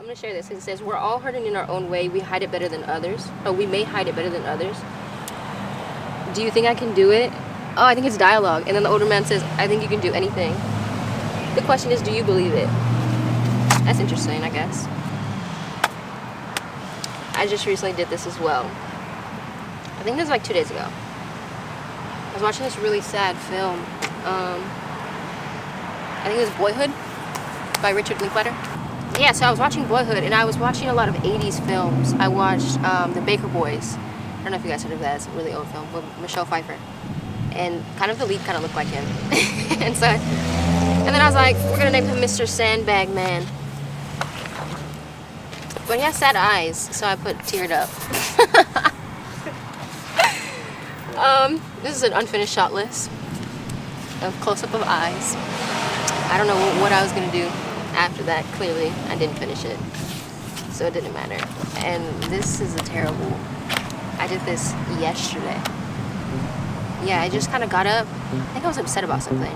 I'm gonna share this. It says, we're all hurting in our own way. We hide it better than others. Or we may hide it better than others. Do you think I can do it? Oh, I think it's dialogue. And then the older man says, I think you can do anything. The question is, do you believe it? That's interesting, I guess. I just recently did this as well. I think this was like 2 days ago. I was watching this really sad film. I think it was Boyhood by Richard Linklater. Yeah, so I was watching Boyhood, and I was watching a lot of 80s films. I watched The Baker Boys. I don't know if you guys heard of that. It's a really old film with Michelle Pfeiffer. And kind of the lead kind of looked like him. and then I was like, we're gonna name him Mr. Sandbag Man. But he has sad eyes, so I put teared up. This is an unfinished shot list of close-up of eyes. I don't know what I was gonna do after that. Clearly, I didn't finish it, so it didn't matter. And this is a terrible. I did this yesterday. Yeah, I just kind of got up. I think I was upset about something.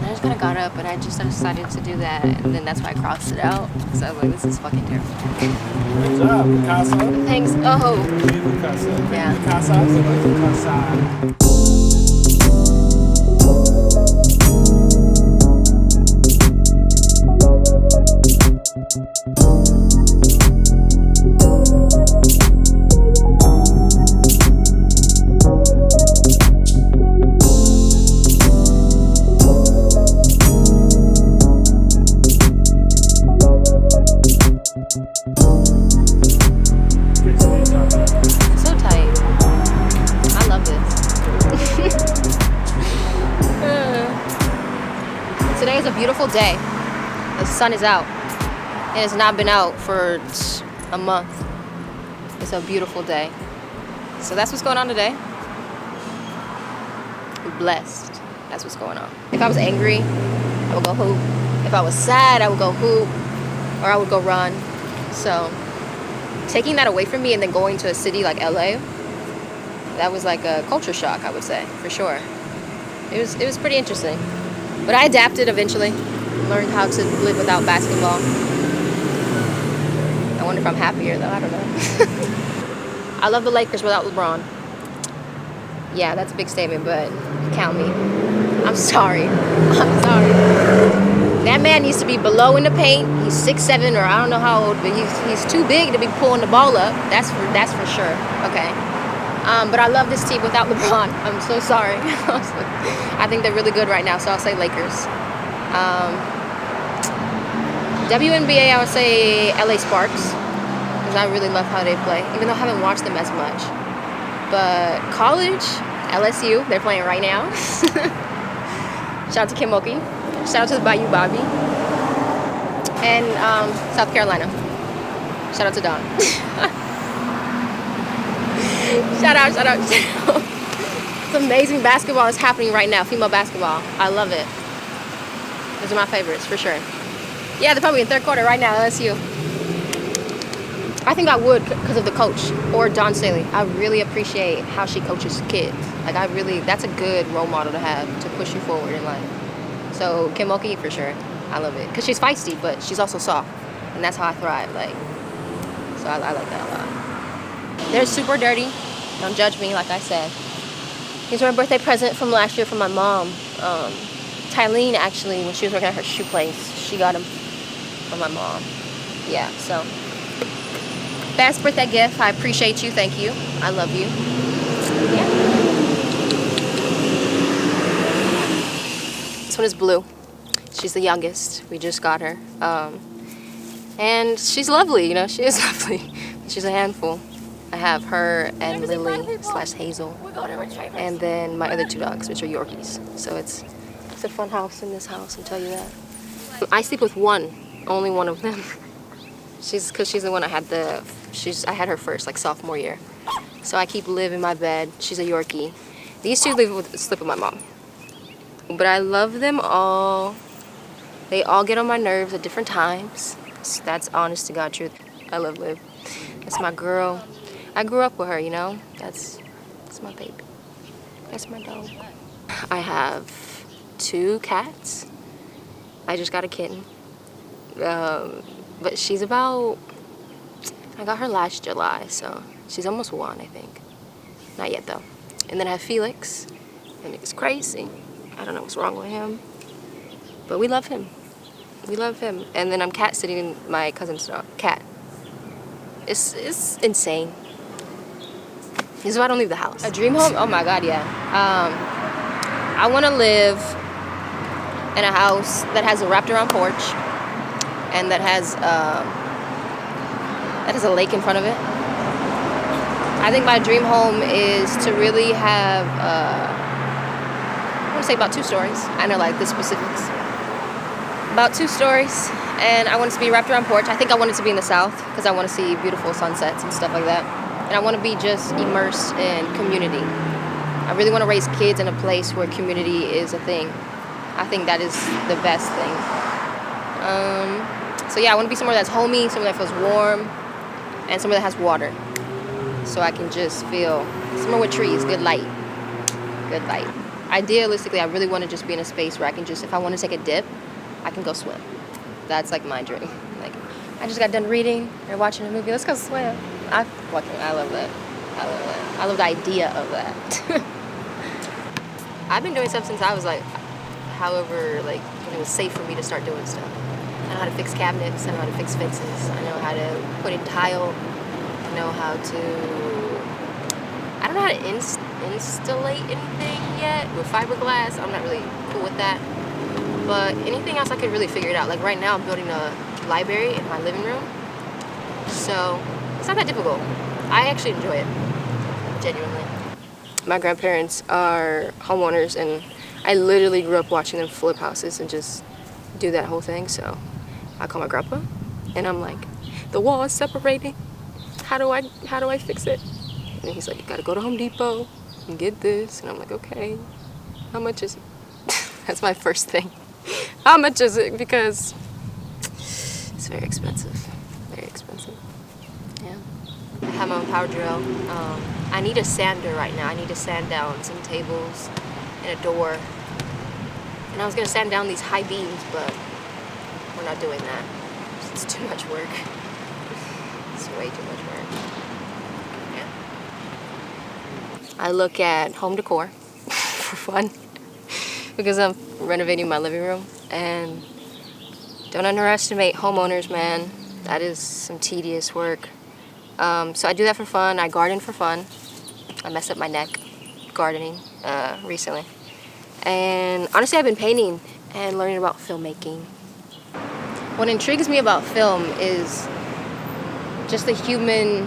I just kind of got up and I just decided to do that, and then that's why I crossed it out. So I was like, this is fucking terrible. Good job, Picasso. Thanks. Oh. Picasso. Yeah. Picasso. Picasso. So tight. I love this. Today is a beautiful day. The sun is out. It has not been out for a month. It's a beautiful day. So that's what's going on today. I'm blessed. That's what's going on. If I was angry, I would go hoop. If I was sad, I would go hoop. Or I would go run. So taking that away from me and then going to a city like LA, that was like a culture shock, I would say, for sure. It was pretty interesting. But I adapted eventually. Learned how to live without basketball. I wonder if I'm happier though, I don't know. I love the Lakers without LeBron. Yeah, that's a big statement, but count me. I'm sorry. I'm sorry. That man needs to be below in the paint. He's 6'7", or I don't know how old, but he's too big to be pulling the ball up. That's for sure. Okay. But I love this team without LeBron. I'm so sorry. I think they're really good right now, so I'll say Lakers. WNBA, I would say LA Sparks, because I really love how they play, even though I haven't watched them as much. But college, LSU, they're playing right now. Shout out to Kim Mulkey. Shout out to the Bayou Bobby. And South Carolina. Shout out to Dawn. Shout out. It's amazing basketball is happening right now. Female basketball. I love it. Those are my favorites, for sure. Yeah, they're probably in third quarter right now, LSU. I think I would because of the coach, or Dawn Staley. I really appreciate how she coaches kids. Like, that's a good role model to have to push you forward in life. So Kim Mulkey, for sure. I love it. Because she's feisty, but she's also soft. And that's how I thrive. So I like that a lot. They're super dirty. Don't judge me, like I said. These were a birthday present from last year from my mom. Tylene, actually, when she was working at her shoe place, she got them from my mom. Yeah, so. Best birthday gift. I appreciate you. Thank you. I love you. Yeah. This one is Blue. She's the youngest. We just got her. And she's lovely, she is lovely. She's a handful. I have her and Lily / Hazel. And then my other 2 dogs, which are Yorkies. So it's a fun house in this house, I'll tell you that. I sleep with only one of them. Because she's the one I had I had her first, like sophomore year. So I keep Liv in my bed. She's a Yorkie. These 2 sleep with my mom. But I love them all. They all get on my nerves at different times. That's honest to God truth. I love Liv. That's my girl. I grew up with her, That's my baby. That's my dog. I have 2 cats. I just got a kitten. But she's about, I got her last July, so she's almost 1, I think. Not yet though. And then I have Felix. That nigga's crazy. I don't know what's wrong with him. But we love him. We love him. And then I'm cat sitting in my cousin's dog. Cat. It's insane. This is why I don't leave the house. A dream home? Oh my God, yeah. I want to live in a house that has a wrapped around porch and that has a lake in front of it. I think my dream home is to really have, I want to say about 2 stories. I know like the specifics. About 2 stories, and I want it to be wrapped around porch. I think I want it to be in the south because I want to see beautiful sunsets and stuff like that. And I want to be just immersed in community. I really want to raise kids in a place where community is a thing. I think that is the best thing. So yeah, I want to be somewhere that's homey, somewhere that feels warm, and somewhere that has water. So I can just feel somewhere with trees, good light. Good light. Idealistically, I really want to just be in a space where I can just, if I want to take a dip, I can go swim. That's like my dream. Like, I just got done reading or watching a movie. Let's go swim. I love that. I love that. I love the idea of that. I've been doing stuff since I was like, however, like when it was safe for me to start doing stuff. I know how to fix cabinets. I know how to fix fences. I know how to put in tile. I know how to. I don't know how to installate anything yet with fiberglass. I'm not really cool with that. But anything else I could really figure it out. Like right now I'm building a library in my living room. So it's not that difficult. I actually enjoy it, genuinely. My grandparents are homeowners and I literally grew up watching them flip houses and just do that whole thing. So I call my grandpa and I'm like, the wall is separating. How do I fix it? And he's like, you gotta go to Home Depot and get this. And I'm like, okay, how much is it? That's my first thing. How much is it? Because it's very expensive. Very expensive. Yeah. I have my own power drill. I need a sander right now. I need to sand down some tables and a door. And I was gonna sand down these high beams, but we're not doing that. It's too much work. It's way too much work. Yeah. I look at home decor for fun because I'm renovating my living room, and don't underestimate homeowners, man. That is some tedious work. So I do that for fun. I garden for fun. I messed up my neck gardening recently. And honestly, I've been painting and learning about filmmaking. What intrigues me about film is just the human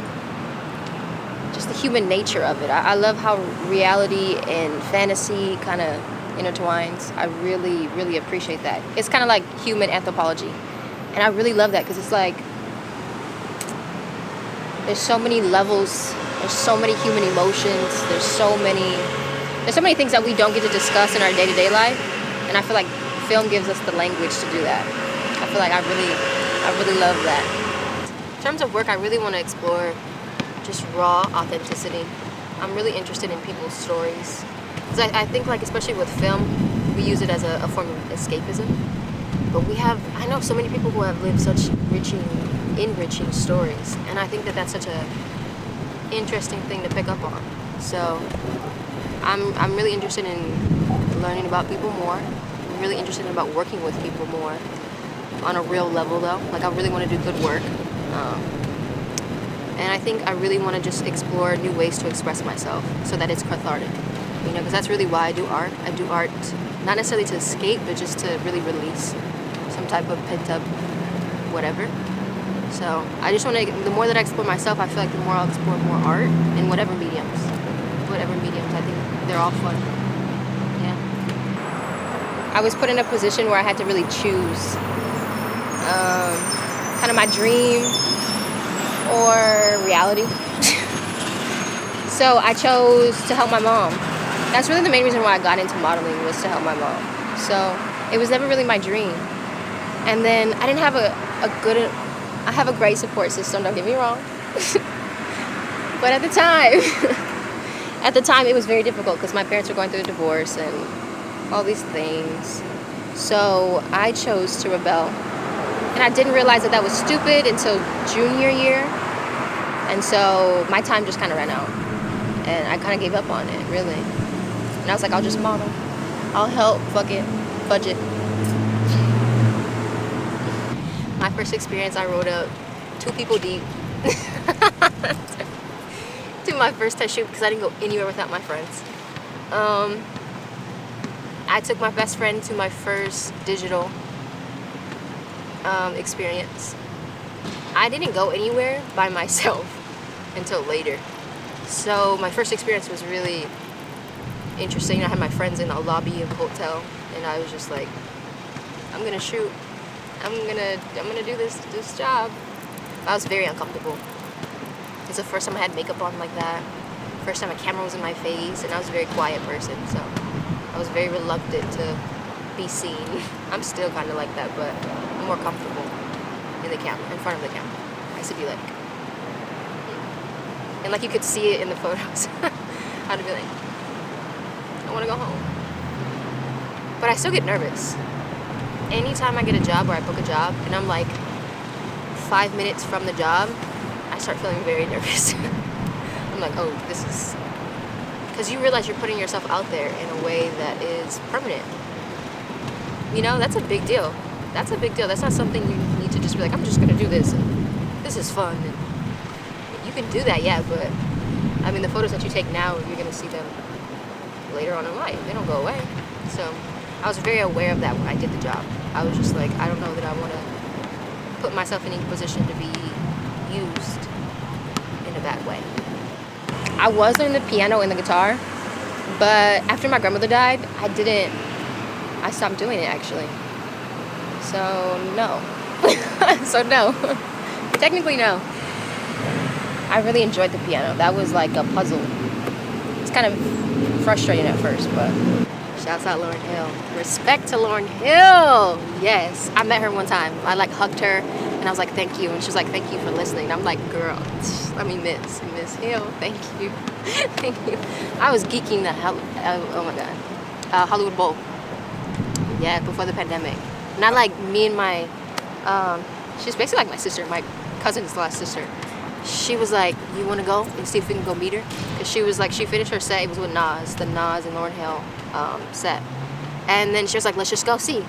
nature of it. I love how reality and fantasy kind of intertwines. I really, really appreciate that. It's kind of like human anthropology. And I really love that because it's like there's so many levels, there's so many human emotions, there's so many things that we don't get to discuss in our day-to-day life. And I feel like film gives us the language to do that. I feel like I really love that. In terms of work, I really want to explore just raw authenticity. I'm really interested in people's stories. Because I think, like, especially with film, we use it as a form of escapism. But I know so many people who have lived such enriching stories. And I think that that's such a interesting thing to pick up on. So I'm really interested in learning about people more. I'm really interested in about working with people more on a real level, though. Like, I really want to do good work. And I think I really want to just explore new ways to express myself so that it's cathartic. You know, because that's really why I do art. I do art not necessarily to escape, but just to really release some type of pent-up whatever. So I just want to, the more that I explore myself, I feel like the more I'll explore more art in whatever mediums. I think they're all fun. Yeah. I was put in a position where I had to really choose kind of my dream or reality. So I chose to help my mom. That's really the main reason why I got into modeling, was to help my mom. So it was never really my dream. And then I didn't have I have a great support system, don't get me wrong. But at the time it was very difficult because my parents were going through a divorce and all these things. So I chose to rebel And I didn't realize that that was stupid until junior year. And so my time just kind of ran out. And I kind of gave up on it, really. And I was like, I'll just model. I'll help, fuck it, budget. My first experience, I rode up 2 people deep to my first test shoot because I didn't go anywhere without my friends. I took my best friend to my first digital experience. I didn't go anywhere by myself until later. So my first experience was really interesting. I had my friends in a lobby of the hotel, and I was just like, I'm gonna shoot. I'm gonna do this job. I was very uncomfortable. It's the first time I had makeup on like that. First time a camera was in my face, and I was a very quiet person, so I was very reluctant to be seen. I'm still kind of like that, but I'm more comfortable in the camera, in front of the camera. I used to be like, and like you could see it in the photos. I'd be like, I want to go home. But I still get nervous. Anytime I get a job or I book a job and I'm like 5 minutes from the job, I start feeling very nervous. I'm like, oh, this is... Because you realize you're putting yourself out there in a way that is permanent. You know, that's a big deal. That's a big deal. That's not something you need to just be like, I'm just going to do this. And this is fun. And you can do that, yeah, but I mean, the photos that you take now, you're going to see them later on in life. They don't go away. So I was very aware of that when I did the job. I was just like, I don't know that I want to put myself in any position to be used in a bad way. I was learning the piano and the guitar, but after my grandmother died, I stopped doing it actually. So no. So no. Technically no. I really enjoyed the piano. That was like a puzzle. It's kind of frustrating at first, but shouts out Lauryn Hill. Respect to Lauryn Hill. Yes. I met her one time. I like hugged her and I was like, thank you. And she was like, thank you for listening. I'm like, girl, Miss Hill, thank you. Thank you. I was geeking the hell, oh my God. Hollywood Bowl. Yeah, before the pandemic. Not like me and my, she's basically like my sister, my cousin's last sister. She was like, you want to go and see if we can go meet her? Because she was like, she finished her set. It was with Nas, the Nas and Lauryn Hill set. And then she was like, let's just go see.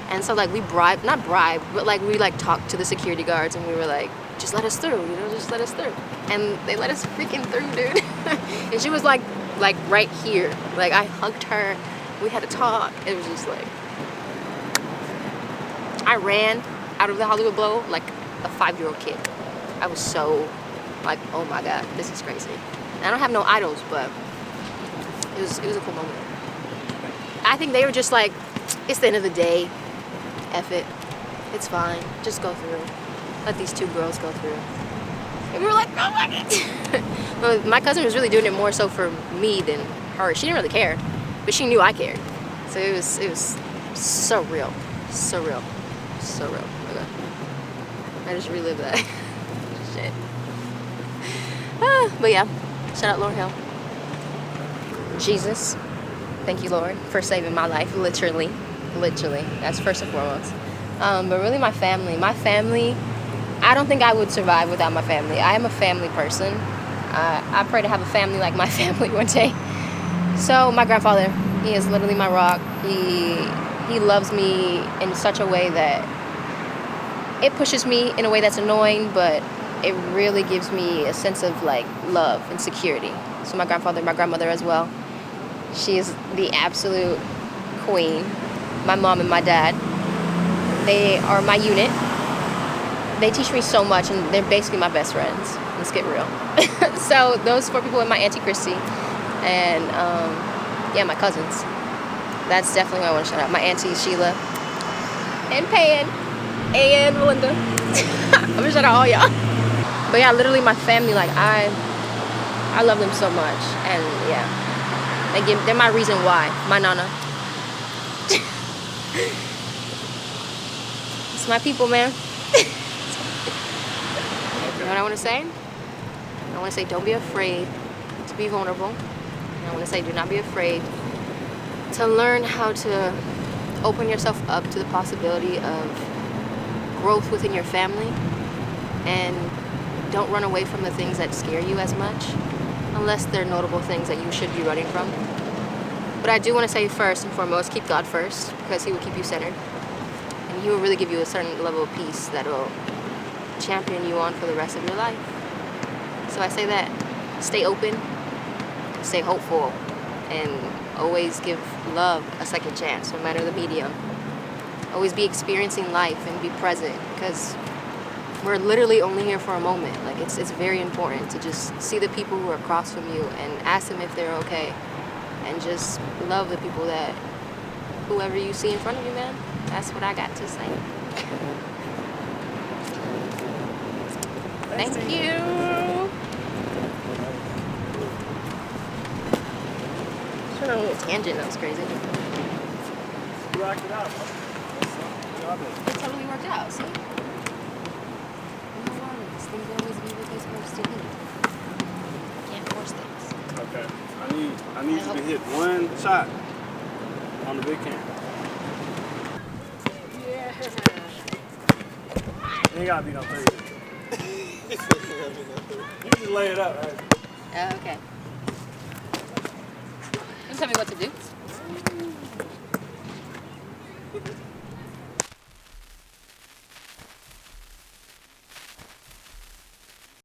And so like we not bribed, but like we like talked to the security guards and we were like, just let us through, you know, just let us through. And they let us freaking through, dude. And she was like right here. Like I hugged her. We had to talk. It was just like, I ran out of the Hollywood Bowl like a 5-year-old kid. I was so like, oh my God, this is crazy. And I don't have no idols, but it was a cool moment. I think they were just like, it's the end of the day. F it. It's fine. Just go through. Let these 2 girls go through. And we were like, oh my God. Well, my cousin was really doing it more so for me than her. She didn't really care, but she knew I cared. So it was so real. So real. So real. Okay. I just relived that. Shit. But yeah, shout out Lauryn Hill. Jesus. Thank you, Lord, for saving my life, literally. That's first and foremost. But really my family, I don't think I would survive without my family. I am a family person. I pray to have a family like my family one day. So my grandfather, he is literally my rock. He loves me in such a way that it pushes me in a way that's annoying, but it really gives me a sense of like love and security. So my grandfather, my grandmother as well. She is the absolute queen. My mom and my dad, they are my unit. They teach me so much, and they're basically my best friends. Let's get real. So those 4 people and my Auntie Christy, and yeah, my cousins. That's definitely what I want to shout out. My Auntie Sheila, and Pan, and Melinda. I'm gonna shout out all y'all. But yeah, literally my family, like I love them so much, and yeah. They're my reason why. My nana. It's my people, man. You know what I want to say? I want to say don't be afraid to be vulnerable. And I want to say do not be afraid to learn how to open yourself up to the possibility of growth within your family, and don't run away from the things that scare you as much, unless they're notable things that you should be running from. But I do want to say first and foremost, keep God first, because He will keep you centered. And He will really give you a certain level of peace that will champion you on for the rest of your life. So I say that, stay open, stay hopeful, and always give love a second chance, no matter the medium. Always be experiencing life and be present, because we're literally only here for a moment. Like, it's very important to just see the people who are across from you and ask them if they're okay, and just love the people that, whoever you see in front of you, man. That's what I got to say. Thank you. Just on a little tangent, that was crazy. You rocked it out, huh? It totally worked out, see? Things always be what they're supposed to be. Can't force things. Okay. I need you to hit one shot on the big camera. Yeah. You ain't gotta be no 30. You just lay it up, right? Oh, okay. You tell me what to do.